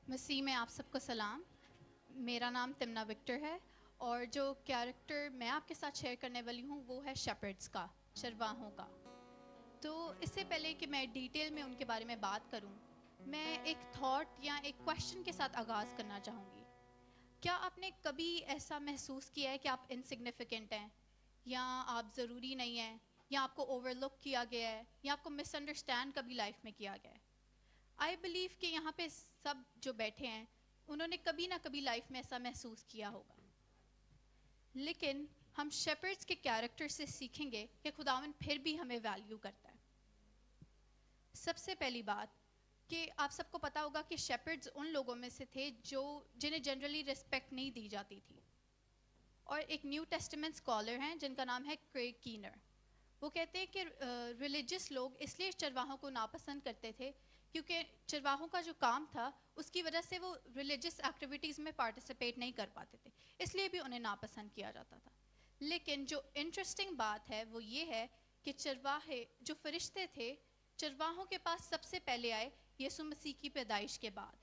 مسیح میں آپ سب کو سلام. میرا نام تمنا وکٹر ہے اور جو کیریکٹر میں آپ کے ساتھ شیئر کرنے والی ہوں وہ ہے شیپرڈز کا، چرواہوں کا. تو اس سے پہلے کہ میں ڈیٹیل میں ان کے بارے میں بات کروں، میں ایک تھاٹ یا ایک کویشچن کے ساتھ آغاز کرنا چاہوں گی. کیا آپ نے کبھی ایسا محسوس کیا ہے کہ آپ انسگنیفیکنٹ ہیں، یا آپ ضروری نہیں ہیں، یا آپ کو اوور لک کیا گیا ہے، یا آپ کو مس انڈرسٹینڈ کبھی لائف میں کیا گیا ہے؟ آئی بلیو کہ یہاں پہ سب جو بیٹھے ہیں انہوں نے کبھی نہ کبھی لائف میں ایسا محسوس کیا ہوگا. لیکن ہم شیپرڈز کے کیریکٹر سے سیکھیں گے کہ خداوند پھر بھی ہمیں ویلیو کرتا ہے. سب سے پہلی بات کہ آپ سب کو پتا ہوگا کہ شیپرڈز ان لوگوں میں سے تھے جنہیں جنرلی رسپیکٹ نہیں دی جاتی تھی. اور ایک نیو ٹیسٹمنٹ اسکالر ہیں جن کا نام ہے کریگ کینر. وہ کہتے ہیں کہ ریلیجس لوگ اس لیے چرواہوں کو ناپسند کرتے تھے کیونکہ چرواہوں کا جو کام تھا اس کی وجہ سے وہ ریلیجس ایکٹیویٹیز میں پارٹیسپیٹ نہیں کر پاتے تھے، اس لیے بھی انہیں ناپسند کیا جاتا تھا. لیکن جو انٹرسٹنگ بات ہے وہ یہ ہے کہ چرواہے جو فرشتے تھے چرواہوں کے پاس سب سے پہلے آئے یسوع مسیح کی پیدائش کے بعد.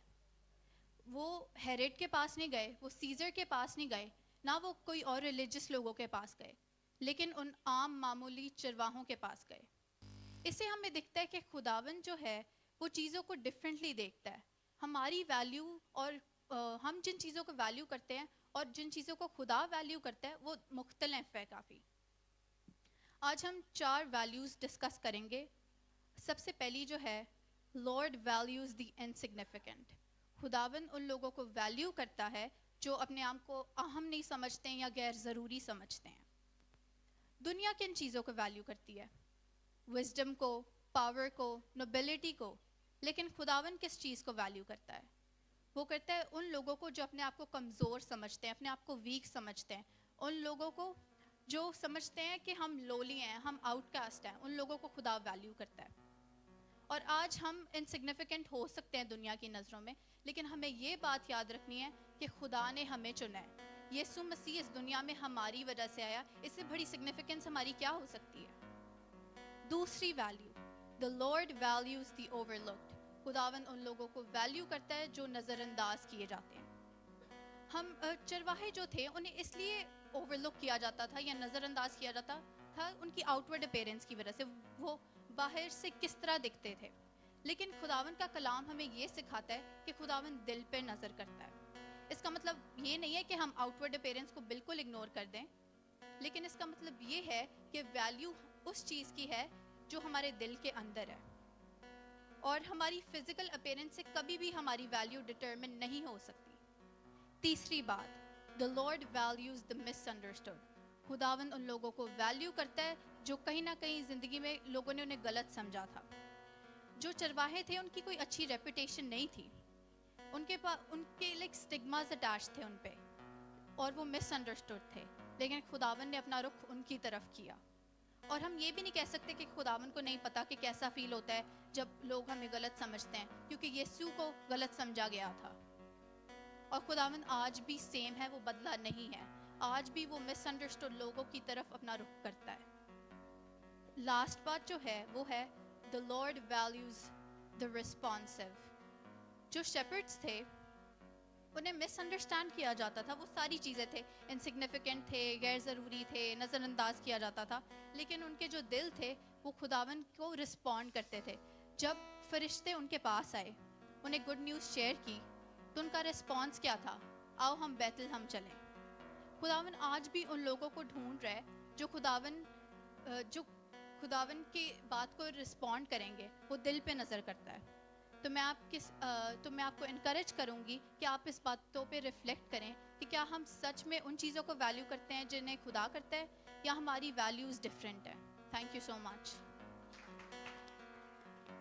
وہ ہیرڈ کے پاس نہیں گئے، وہ سیزر کے پاس نہیں گئے، نہ وہ کوئی اور ریلیجس لوگوں کے پاس گئے، لیکن ان عام معمولی چرواہوں کے پاس گئے. اس سے ہمیں دکھتا ہے کہ خداوند جو ہے وہ چیزوں کو ڈفرینٹلی دیکھتا ہے. ہماری ویلیو اور ہم جن چیزوں کو ویلیو کرتے ہیں اور جن چیزوں کو خدا ویلیو کرتا ہے وہ مختلف ہے کافی. آج ہم 4 ویلیوز ڈسکس کریں گے. سب سے پہلی جو ہے لارڈ ویلیوز دی انسگنیفیکنٹ. خداوند ان لوگوں کو ویلیو کرتا ہے جو اپنے آپ کو اہم نہیں سمجھتے ہیں یا غیر ضروری سمجھتے ہیں. دنیا کن چیزوں کو ویلیو کرتی ہے؟ وزڈم کو، پاور کو، نوبلٹی کو. لیکن خداوند کس چیز کو ویلیو کرتا ہے؟ وہ کرتا ہے ان لوگوں کو جو اپنے آپ کو کمزور سمجھتے ہیں، اپنے آپ کو ویک سمجھتے ہیں، ان لوگوں کو جو سمجھتے ہیں کہ ہم لولی ہیں، ہم آؤٹ کاسٹ ہیں، ان لوگوں کو خدا ویلیو کرتا ہے. اور آج ہم انسگنیفیکنٹ ہو سکتے ہیں دنیا کی نظروں میں، لیکن ہمیں یہ بات یاد رکھنی ہے کہ خدا نے ہمیں چنا ہے. یسوع مسیح اس دنیا میں ہماری وجہ سے آیا، اس سے بڑی سگنیفیکنس ہماری کیا ہو سکتی ہے؟ دوسری value the Lord values the overlooked. خداوند ان لوگوں کو ویلیو کرتا ہے جو نظر انداز کیے جاتے ہیں. ہم چرواہے جو تھے انہیں اس لیے اوور لک کیا جاتا تھا یا نظر انداز کیا جاتا تھا ان کی آؤٹ ورڈ اپیرنس کی وجہ سے، وہ باہر سے کس طرح دکھتے تھے. لیکن خداوند کا کلام ہمیں یہ سکھاتا ہے کہ خداوند دل پہ نظر کرتا ہے. اس کا مطلب یہ نہیں ہے کہ ہم آؤٹ ورڈ اپیرنس کو بالکل اگنور کر دیں، لیکن اس کا مطلب یہ ہے کہ ویلیو اس چیز کی ہے جو ہمارے دل کے اندر ہے. اور ہماری فزیکل اپیرنس سے کبھی بھی ہماری ویلیو ڈٹرمن نہیں ہو سکتی. تیسری بات the Lord values the misunderstood. خداوند ان لوگوں کو ویلیو کرتا ہے جو کہیں نہ کہیں زندگی میں لوگوں نے انہیں غلط سمجھا تھا. جو چرواہے تھے ان کی کوئی اچھی ریپوٹیشن نہیں تھی، ان کے لائک سٹگماز اٹیچ تھے ان پہ، اور وہ مس انڈرسٹوڈ تھے. لیکن خداوند نے اپنا رخ ان کی طرف کیا. اور ہم یہ بھی نہیں کہہ سکتے کہ خداوند کو نہیں پتا کہ کیسا فیل ہوتا ہے جب لوگ ہمیں غلط سمجھتے ہیں، کیونکہ یسوع کو غلط سمجھا گیا تھا. اور خداوند آج بھی سیم ہے، وہ بدلا نہیں ہے. آج بھی وہ مس انڈرسٹوڈ لوگوں کی طرف اپنا رخ کرتا ہے. لاسٹ بات جو ہے وہ ہے the Lord values the responsive. جو شیپرڈز تھے انہیں مس انڈرسٹینڈ کیا جاتا تھا، وہ ساری چیزیں تھے، انسگنیفیکنٹ تھے، غیر ضروری تھے، نظر انداز کیا جاتا تھا، لیکن ان کے جو دل تھے وہ خداوند کو رسپونڈ کرتے تھے. جب فرشتے ان کے پاس آئے، انہیں گڈ نیوز شیئر کی، تو ان کا رسپانس کیا تھا؟ آؤ ہم بیت لحم چلیں. خداوند آج بھی ان لوگوں کو ڈھونڈ رہا ہے جو خداوند کی بات کو رسپونڈ کریں گے. وہ دل پہ نظر کرتا ہے. تو میں آپ کو انکریج کروں گی کہ آپ اس باتوں پہ ریفلیکٹ کریں کہ کیا ہم سچ میں ان چیزوں کو ویلیو کرتے ہیں جنہیں خدا کرتا ہے، یا ہماری ویلیوز ڈفرینٹ ہیں. Thank you so much.